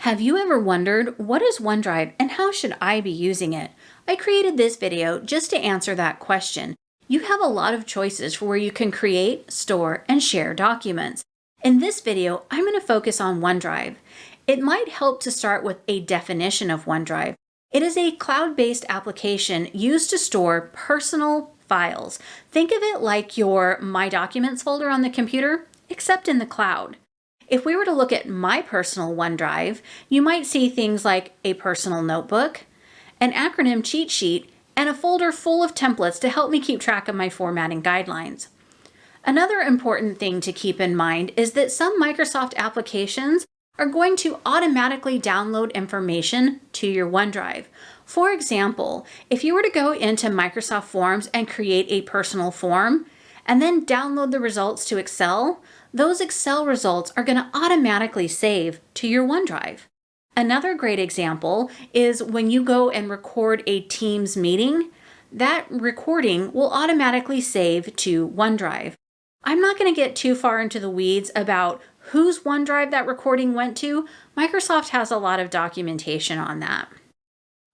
Have you ever wondered, what is OneDrive and how should I be using it? I created this video just to answer that question. You have a lot of choices for where you can create, store, and share documents. In this video, I'm going to focus on OneDrive. It might help to start with a definition of OneDrive. It is a cloud-based application used to store personal files. Think of it like your My Documents folder on the computer, except in the cloud. If we were to look at my personal OneDrive, you might see things like a personal notebook, an acronym cheat sheet, and a folder full of templates to help me keep track of my formatting guidelines. Another important thing to keep in mind is that some Microsoft applications are going to automatically download information to your OneDrive. For example, if you were to go into Microsoft Forms and create a personal form, and then download the results to Excel, those Excel results are going to automatically save to your OneDrive. Another great example is when you go and record a Teams meeting, that recording will automatically save to OneDrive. I'm not going to get too far into the weeds about whose OneDrive that recording went to. Microsoft has a lot of documentation on that.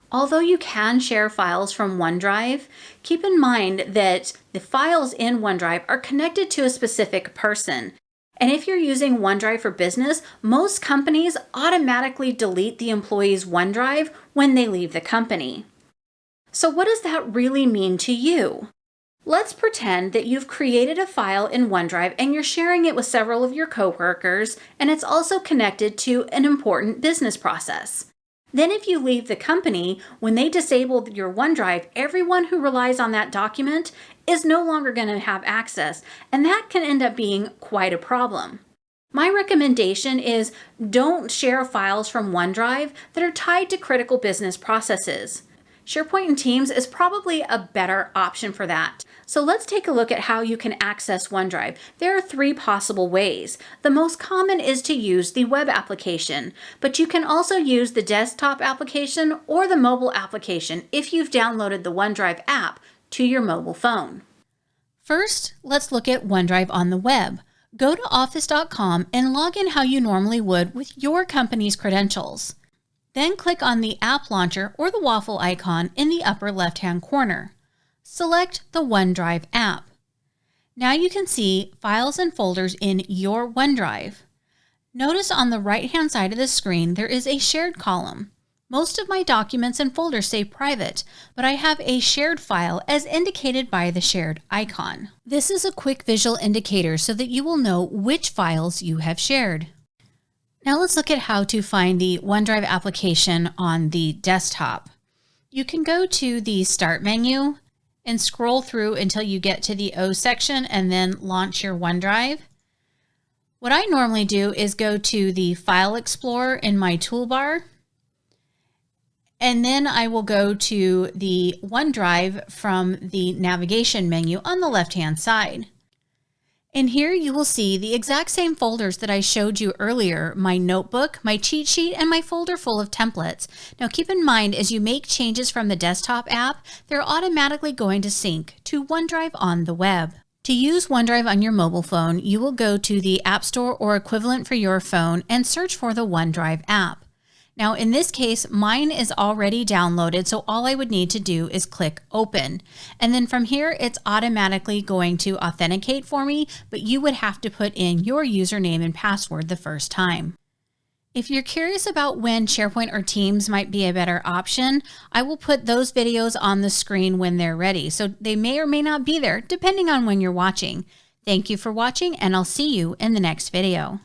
Although you can share files from OneDrive, keep in mind that the files in OneDrive are connected to a specific person. And if you're using OneDrive for Business, most companies automatically delete the employee's OneDrive when they leave the company. So what does that really mean to you? Let's pretend that you've created a file in OneDrive and you're sharing it with several of your coworkers, and it's also connected to an important business process. Then if you leave the company, when they disable your OneDrive, everyone who relies on that document is no longer going to have access, and that can end up being quite a problem. My recommendation is don't share files from OneDrive that are tied to critical business processes. SharePoint and Teams is probably a better option for that. So let's take a look at how you can access OneDrive. There are three possible ways. The most common is to use the web application, but you can also use the desktop application or the mobile application if you've downloaded the OneDrive app to your mobile phone. First, let's look at OneDrive on the web. Go to office.com and log in how you normally would with your company's credentials. Then click on the app launcher or the waffle icon in the upper left-hand corner. Select the OneDrive app. Now you can see files and folders in your OneDrive. Notice on the right-hand side of the screen there is a shared column. Most of my documents and folders say private, but I have a shared file as indicated by the shared icon. This is a quick visual indicator so that you will know which files you have shared. Now let's look at how to find the OneDrive application on the desktop. You can go to the Start menu and scroll through until you get to the O section and then launch your OneDrive. What I normally do is go to the File Explorer in my toolbar, and then I will go to the OneDrive from the navigation menu on the left-hand side. And here you will see the exact same folders that I showed you earlier, my notebook, my cheat sheet, and my folder full of templates. Now keep in mind, as you make changes from the desktop app, they're automatically going to sync to OneDrive on the web. To use OneDrive on your mobile phone, you will go to the App Store or equivalent for your phone and search for the OneDrive app. Now in this case, mine is already downloaded, so all I would need to do is click Open. And then from here, it's automatically going to authenticate for me, but you would have to put in your username and password the first time. If you're curious about when SharePoint or Teams might be a better option, I will put those videos on the screen when they're ready, so they may or may not be there, depending on when you're watching. Thank you for watching, and I'll see you in the next video.